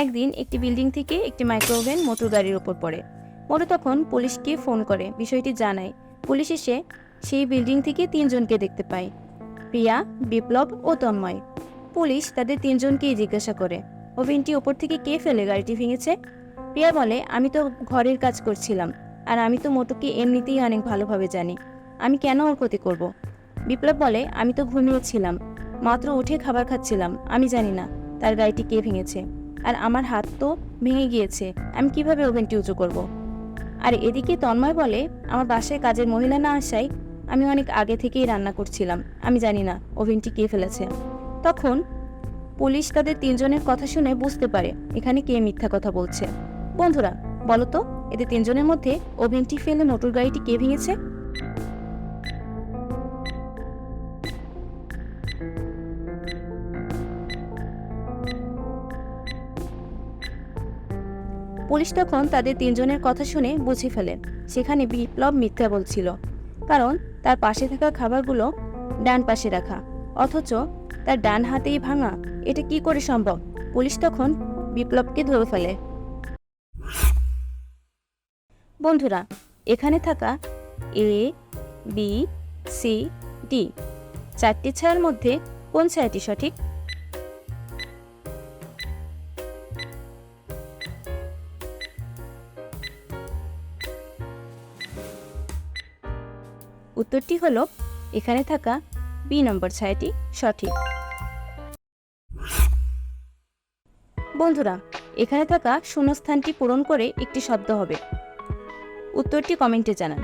একদিন একটি বিল্ডিং থেকে একটি মাইক্রোওভেন মোটর গাড়ির ওপর পড়ে। মোটু তখন পুলিশকে ফোন করে বিষয়টি জানায়। পুলিশ এসে সেই বিল্ডিং থেকে তিনজনকে দেখতে পায়, প্রিয়া, বিপ্লব ও তন্ময়। পুলিশ তাদের তিনজনকেই জিজ্ঞাসা করে, ওভেনটি ওপর থেকে কে ফেলে গাড়িটি ভেঙেছে? প্রিয়া বলে, আমি তো ঘরের কাজ করছিলাম, আর আমি তো মোটুকে এমনিতেই অনেক ভালোভাবে জানি, আমি কেন ওর ক্ষতি করব। বিপ্লব বলে, আমি তো ঘুমিয়েছিলাম, মাত্র উঠে খাবার খাচ্ছিলাম, আমি জানি না তার গাড়িটি কে ভেঙেছে, আর আমার হাত তো ভেঙে গিয়েছে, আমি কিভাবে ওভেনটি উঁচু করব। আর এদিকে তন্ময় বলে, আমার বাসায় কাজের মহিলা না আসায় আমি অনেক আগে থেকেই রান্না করছিলাম, আমি জানি না ওভেনটি কে ফেলেছে। তখন পুলিশ তাদের তিনজনের কথা শুনে বুঝতে পারে এখানে কে মিথ্যা কথা বলছে। বন্ধুরা, বলো তো, এদের তিনজনের মধ্যে ওভেনটি ফেলে মোটর গাড়িটি কে ভেঙেছে? পুলিশ তখন তাদের তিনজনের কথা শুনে বুঝে ফেলে সেখানে বিপ্লব মিথ্যা বলছিল, কারণ তার পাশে থাকা খাবারগুলো ডান পাশে রাখা, অথচ তার ডান হাতেই ভাঙা। এটা কি করে সম্ভব? পুলিশ তখন বিপ্লবকে ধরে ফেলে। বন্ধুরা, এখানে থাকা এ, বি, সি, ডি চারটি ছায়ার মধ্যে কোন ছায়াটি সঠিক? উত্তরটি হলো এখানে থাকা বি নম্বর ছায়াটি সঠিক। বন্ধুরা, এখানে থাকা শূন্যস্থানটি পূরণ করে একটি শব্দ হবে। উত্তরটি কমেন্টে জানান।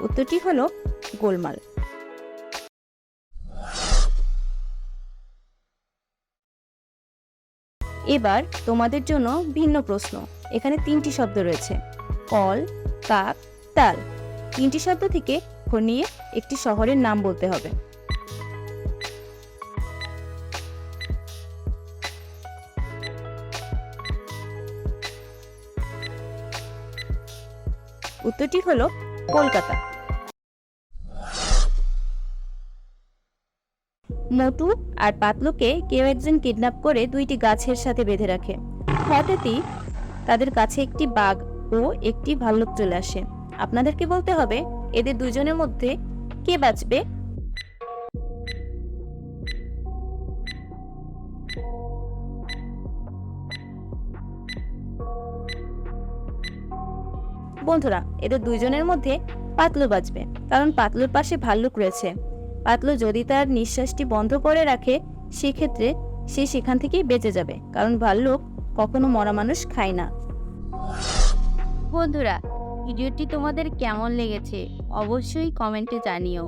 উত্তরটি হলো গোলমাল। এবার তোমাদের জন্য ভিন্ন প্রশ্ন। এখানে তিনটি শব্দ রয়েছে, কল, কাক, তাল। তিনটি শব্দ থেকে নিয়ে একটি শহরের নাম বলতে হবে। উত্তরটি হলো কলকাতা। মোটু আর পাতলুকে কেউ একজন কিডন্যাপ করে দুইটি গাছের সাথে বেঁধে রাখে। হঠাৎই তাদের কাছে একটি বাঘ ও একটি ভাল্লুক চলে আসে। আপনাদেরকে বলতে হবে এদের দুইজনের মধ্যে কে বাঁচবে। বন্ধুরা, এদের দুইজনের মধ্যে পাতলু বাঁচবে, কারণ পাতলুর পাশে ভাল্লুক রয়েছে। পাতলু যদি তার নিঃশ্বাসটি বন্ধ করে রাখে, সেক্ষেত্রে সে সেখান থেকেই বেঁচে যাবে, কারণ ভাল্লুক কখনো মরা মানুষ খায় না। বন্ধুরা, ভিডিওটি তোমাদের কেমন লেগেছে অবশ্যই কমেন্টে জানিও।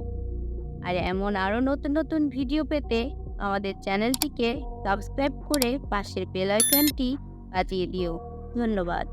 আর এমন আরও নতুন নতুন ভিডিও পেতে আমাদের চ্যানেলটিকে সাবস্ক্রাইব করে পাশের বেল আইকনটি বাজিয়ে দিও। ধন্যবাদ।